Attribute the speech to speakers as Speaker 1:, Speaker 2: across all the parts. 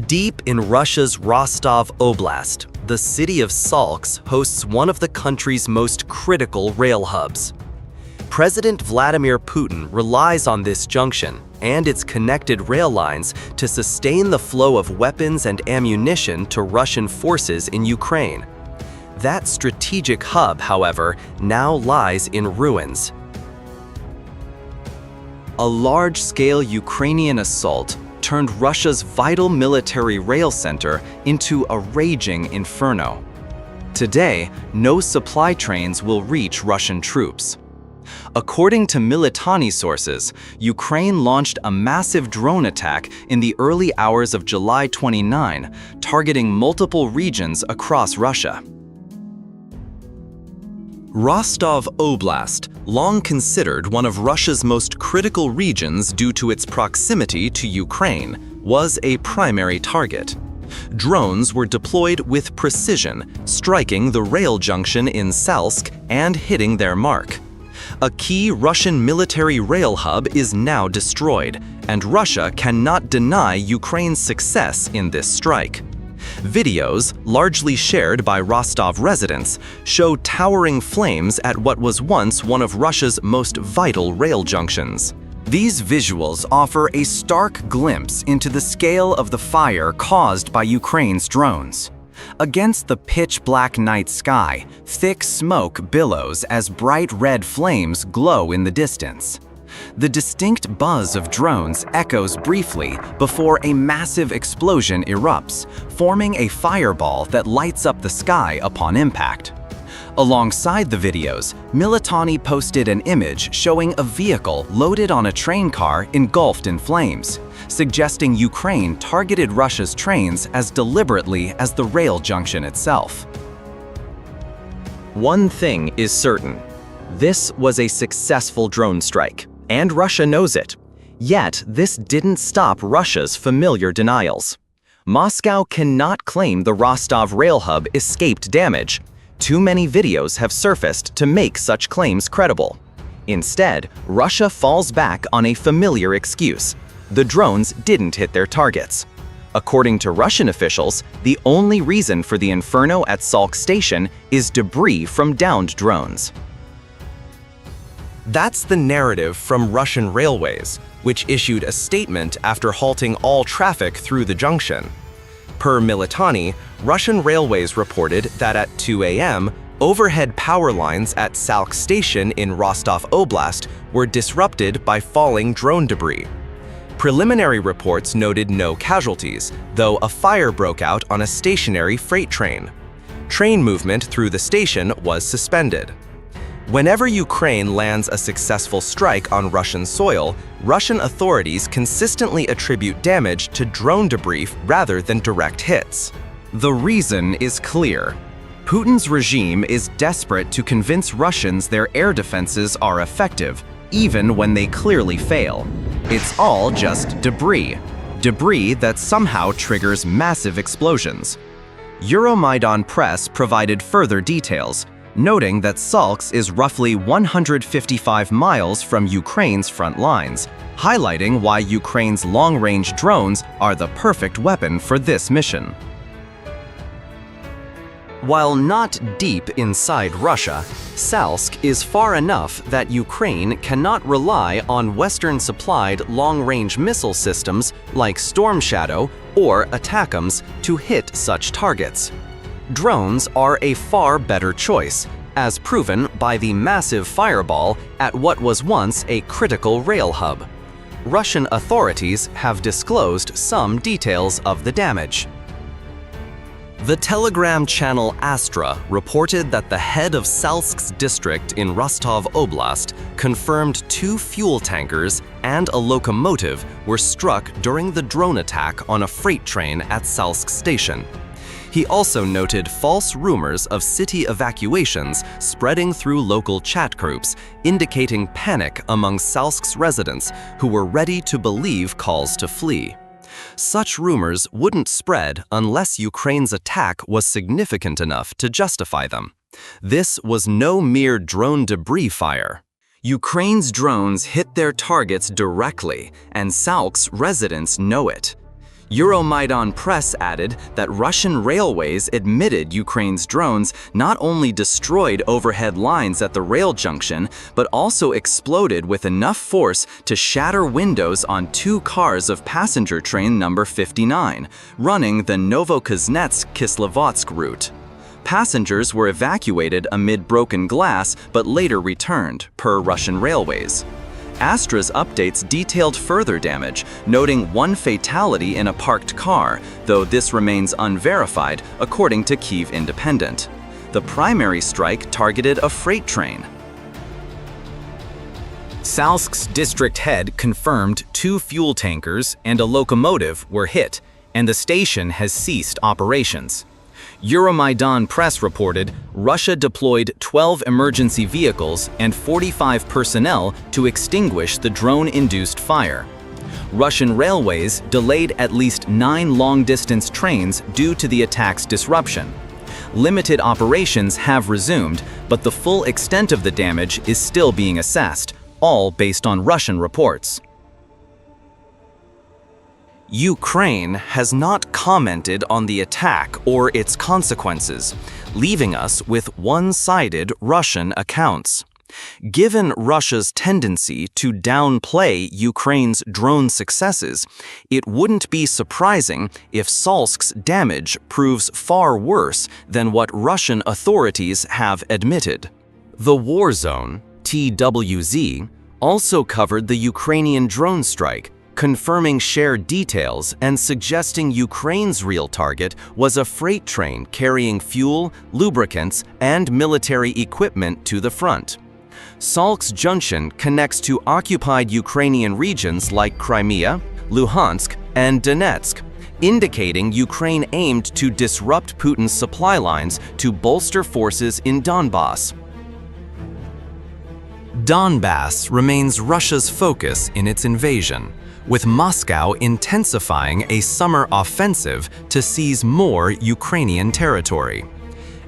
Speaker 1: Deep in Russia's Rostov Oblast, the city of Salsk hosts one of the country's most critical rail hubs. President Vladimir Putin relies on this junction and its connected rail lines to sustain the flow of weapons and ammunition to Russian forces in Ukraine. That strategic hub, however, now lies in ruins. A large-scale Ukrainian assault turned Russia's vital military rail center into a raging inferno. Today, no supply trains will reach Russian troops. According to Militani sources, Ukraine launched a massive drone attack in the early hours of July 29, targeting multiple regions across Russia. Rostov Oblast, long considered one of Russia's most critical regions due to its proximity to Ukraine, was a primary target. Drones were deployed with precision, striking the rail junction in Salsk and hitting their mark. A key Russian military rail hub is now destroyed, and Russia cannot deny Ukraine's success in this strike. Videos, largely shared by Rostov residents, show towering flames at what was once one of Russia's most vital rail junctions. These visuals offer a stark glimpse into the scale of the fire caused by Ukraine's drones. Against the pitch-black night sky, thick smoke billows as bright red flames glow in the distance. The distinct buzz of drones echoes briefly before a massive explosion erupts, forming a fireball that lights up the sky upon impact. Alongside the videos, Militani posted an image showing a vehicle loaded on a train car engulfed in flames, suggesting Ukraine targeted Russia's trains as deliberately as the rail junction itself. One thing is certain: this was a successful drone strike, and Russia knows it. Yet, this didn't stop Russia's familiar denials. Moscow cannot claim the Rostov rail hub escaped damage. Too many videos have surfaced to make such claims credible. Instead, Russia falls back on a familiar excuse: the drones didn't hit their targets. According to Russian officials, the only reason for the inferno at Salsk station is debris from downed drones. That's the narrative from Russian Railways, which issued a statement after halting all traffic through the junction. Per Militani, Russian Railways reported that at 2 a.m., overhead power lines at Salsk station in Rostov Oblast were disrupted by falling drone debris. Preliminary reports noted no casualties, though a fire broke out on a stationary freight train. Train movement through the station was suspended. Whenever Ukraine lands a successful strike on Russian soil, Russian authorities consistently attribute damage to drone debris rather than direct hits. The reason is clear. Putin's regime is desperate to convince Russians their air defenses are effective, even when they clearly fail. It's all just debris. Debris that somehow triggers massive explosions. Euromaidan Press provided further details, noting that Salsk is roughly 155 miles from Ukraine's front lines, highlighting why Ukraine's long-range drones are the perfect weapon for this mission. While not deep inside Russia, Salsk is far enough that Ukraine cannot rely on Western-supplied long-range missile systems like Storm Shadow or ATACMS to hit such targets. Drones are a far better choice, as proven by the massive fireball at what was once a critical rail hub. Russian authorities have disclosed some details of the damage. The Telegram channel Astra reported that the head of Salsk's district in Rostov Oblast confirmed 2 fuel tankers and a locomotive were struck during the drone attack on a freight train at Salsk station. He also noted false rumors of city evacuations spreading through local chat groups, indicating panic among Salsk's residents who were ready to believe calls to flee. Such rumors wouldn't spread unless Ukraine's attack was significant enough to justify them. This was no mere drone debris fire. Ukraine's drones hit their targets directly, and Salsk's residents know it. Euromaidan Press added that Russian railways admitted Ukraine's drones not only destroyed overhead lines at the rail junction, but also exploded with enough force to shatter windows on 2 cars of passenger train number 59, running the Novokuznetsk-Kislovodsk route. Passengers were evacuated amid broken glass but later returned, per Russian railways. Astra's updates detailed further damage, noting 1 fatality in a parked car, though this remains unverified, according to Kyiv Independent. The primary strike targeted a freight train. Salsk's district head confirmed 2 fuel tankers and a locomotive were hit, and the station has ceased operations. Euromaidan Press reported Russia deployed 12 emergency vehicles and 45 personnel to extinguish the drone-induced fire. Russian railways delayed at least 9 long-distance trains due to the attack's disruption. Limited operations have resumed, but the full extent of the damage is still being assessed, all based on Russian reports. Ukraine has not commented on the attack or its consequences, leaving us with one-sided Russian accounts. Given Russia's tendency to downplay Ukraine's drone successes, it wouldn't be surprising if Salsk's damage proves far worse than what Russian authorities have admitted. The War Zone, TWZ, also covered the Ukrainian drone strike, confirming shared details and suggesting Ukraine's real target was a freight train carrying fuel, lubricants, and military equipment to the front. Salsk junction connects to occupied Ukrainian regions like Crimea, Luhansk, and Donetsk, indicating Ukraine aimed to disrupt Putin's supply lines to bolster forces in Donbas. Donbas remains Russia's focus in its invasion, with Moscow intensifying a summer offensive to seize more Ukrainian territory.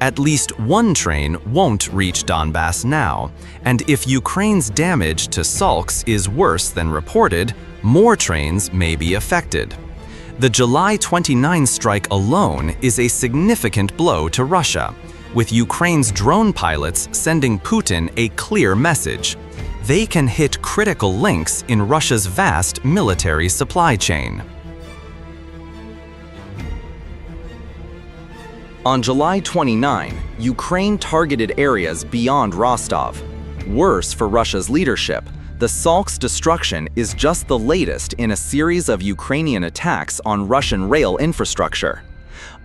Speaker 1: At least 1 train won't reach Donbas now, and if Ukraine's damage to Salsk is worse than reported, more trains may be affected. The July 29 strike alone is a significant blow to Russia, with Ukraine's drone pilots sending Putin a clear message. They can hit critical links in Russia's vast military supply chain. On July 29, Ukraine targeted areas beyond Rostov. Worse for Russia's leadership, the Salsk's destruction is just the latest in a series of Ukrainian attacks on Russian rail infrastructure.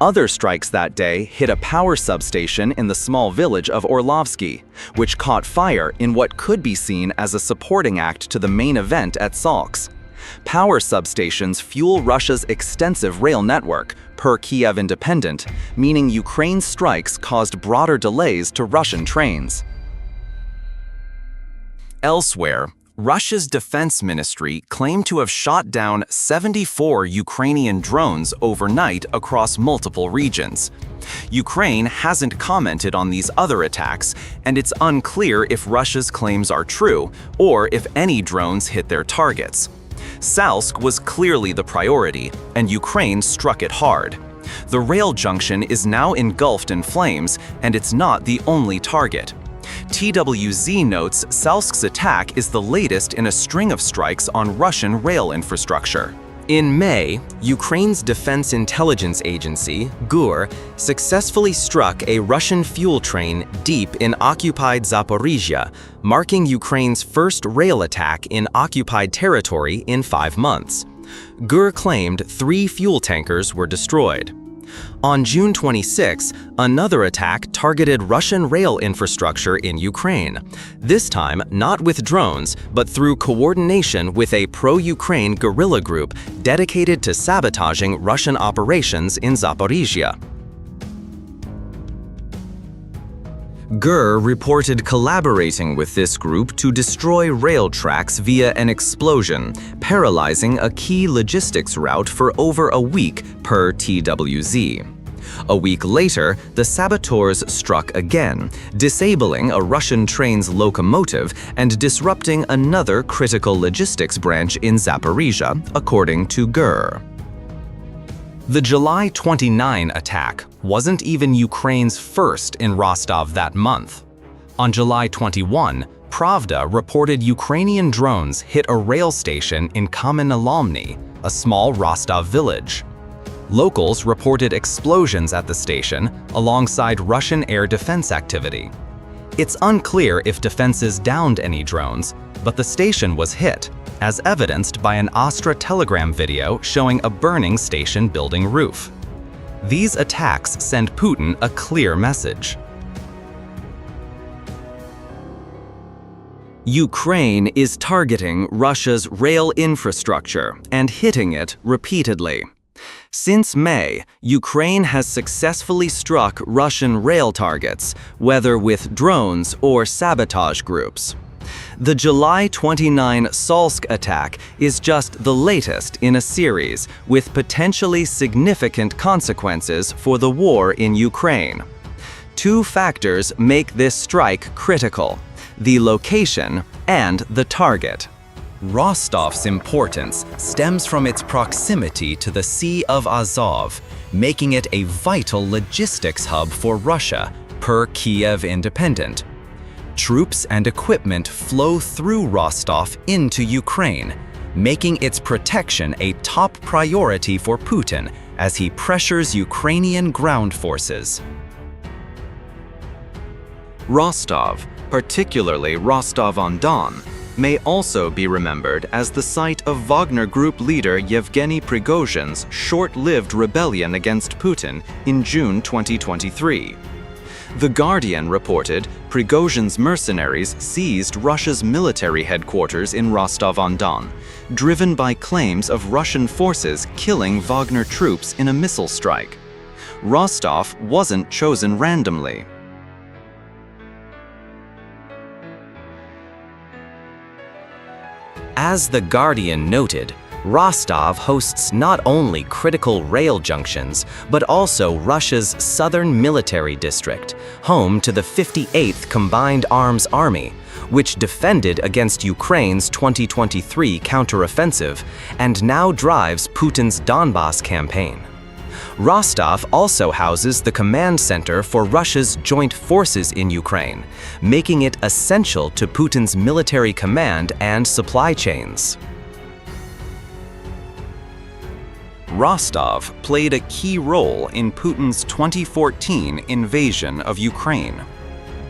Speaker 1: Other strikes that day hit a power substation in the small village of Orlovsky, which caught fire in what could be seen as a supporting act to the main event at Salsk. Power substations fuel Russia's extensive rail network, per Kyiv Independent, meaning Ukraine's strikes caused broader delays to Russian trains. Elsewhere, Russia's defense ministry claimed to have shot down 74 Ukrainian drones overnight across multiple regions. Ukraine hasn't commented on these other attacks, and it's unclear if Russia's claims are true or if any drones hit their targets. Salsk was clearly the priority, and Ukraine struck it hard. The rail junction is now engulfed in flames, and it's not the only target. TWZ notes Salsk's attack is the latest in a string of strikes on Russian rail infrastructure. In May, Ukraine's Defense Intelligence Agency, GUR, successfully struck a Russian fuel train deep in occupied Zaporizhia, marking Ukraine's first rail attack in occupied territory in 5 months. GUR claimed 3 fuel tankers were destroyed. On June 26, another attack targeted Russian rail infrastructure in Ukraine, this time not with drones, but through coordination with a pro-Ukraine guerrilla group dedicated to sabotaging Russian operations in Zaporizhia. GUR reported collaborating with this group to destroy rail tracks via an explosion, paralyzing a key logistics route for over a week, per TWZ. A week later, the saboteurs struck again, disabling a Russian train's locomotive and disrupting another critical logistics branch in Zaporizhia, according to GUR. The July 29 attack wasn't even Ukraine's first in Rostov that month. On July 21, Pravda reported Ukrainian drones hit a rail station in Kamenolomny, a small Rostov village. Locals reported explosions at the station alongside Russian air defense activity. It's unclear if defenses downed any drones, but the station was hit, as evidenced by an Astra telegram video showing a burning station building roof. These attacks send Putin a clear message. Ukraine is targeting Russia's rail infrastructure and hitting it repeatedly. Since May, Ukraine has successfully struck Russian rail targets, whether with drones or sabotage groups. The July 29 Salsk attack is just the latest in a series with potentially significant consequences for the war in Ukraine. Two factors make this strike critical: the location and the target. Rostov's importance stems from its proximity to the Sea of Azov, making it a vital logistics hub for Russia, per Kiev Independent. Troops and equipment flow through Rostov into Ukraine, making its protection a top priority for Putin as he pressures Ukrainian ground forces. Rostov, particularly Rostov-on-Don, may also be remembered as the site of Wagner Group leader Yevgeny Prigozhin's short-lived rebellion against Putin in June 2023. The Guardian reported Prigozhin's mercenaries seized Russia's military headquarters in Rostov-on-Don, driven by claims of Russian forces killing Wagner troops in a missile strike. Rostov wasn't chosen randomly. As The Guardian noted, Rostov hosts not only critical rail junctions, but also Russia's southern military district, home to the 58th Combined Arms Army, which defended against Ukraine's 2023 counteroffensive and now drives Putin's Donbas campaign. Rostov also houses the command center for Russia's joint forces in Ukraine, making it essential to Putin's military command and supply chains. Rostov played a key role in Putin's 2014 invasion of Ukraine.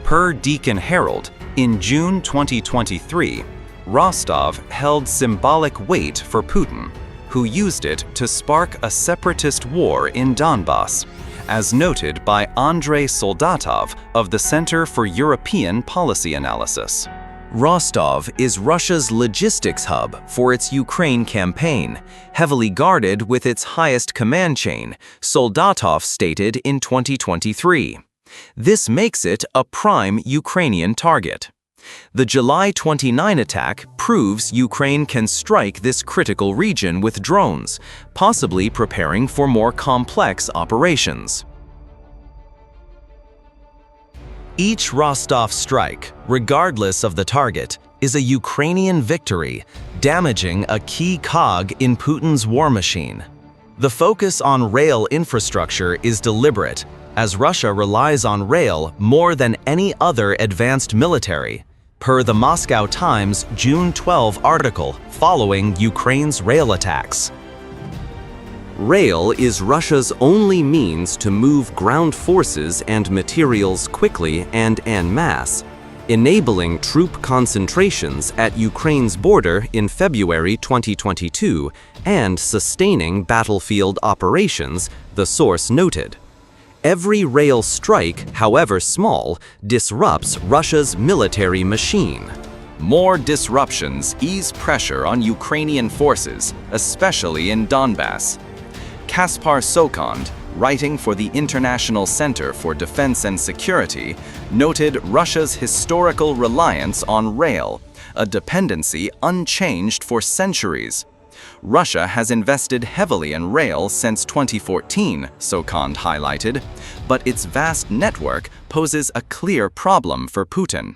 Speaker 1: Per Deacon Herald, in June 2023, Rostov held symbolic weight for Putin, who used it to spark a separatist war in Donbas, as noted by Andrei Soldatov of the Center for European Policy Analysis. Rostov is Russia's logistics hub for its Ukraine campaign, heavily guarded with its highest command chain, Soldatov stated in 2023. This makes it a prime Ukrainian target. The July 29 attack proves Ukraine can strike this critical region with drones, possibly preparing for more complex operations. Each Rostov strike, regardless of the target, is a Ukrainian victory, damaging a key cog in Putin's war machine. The focus on rail infrastructure is deliberate, as Russia relies on rail more than any other advanced military, per the Moscow Times June 12 article following Ukraine's rail attacks. Rail is Russia's only means to move ground forces and materials quickly and en masse, enabling troop concentrations at Ukraine's border in February 2022 and sustaining battlefield operations, the source noted. Every rail strike, however small, disrupts Russia's military machine. More disruptions ease pressure on Ukrainian forces, especially in Donbas. Kaspar Sokond, writing for the International Center for Defense and Security, noted Russia's historical reliance on rail, a dependency unchanged for centuries. Russia has invested heavily in rail since 2014, Sokond highlighted, but its vast network poses a clear problem for Putin.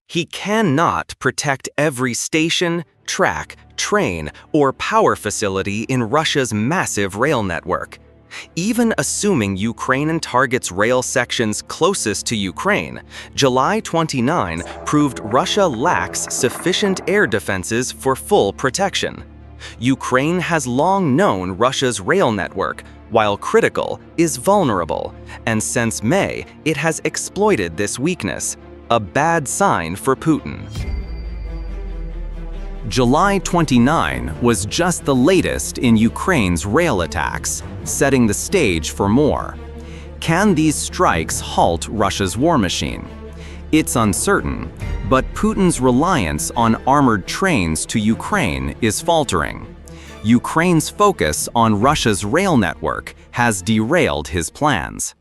Speaker 1: He cannot protect every station, track, train, or power facility in Russia's massive rail network. Even assuming Ukraine targets rail sections closest to Ukraine, July 29 proved Russia lacks sufficient air defenses for full protection. Ukraine has long known Russia's rail network, while critical, is vulnerable, and since May, it has exploited this weakness, a bad sign for Putin. July 29 was just the latest in Ukraine's rail attacks, setting the stage for more. Can these strikes halt Russia's war machine? It's uncertain, but Putin's reliance on armored trains to Ukraine is faltering. Ukraine's focus on Russia's rail network has derailed his plans.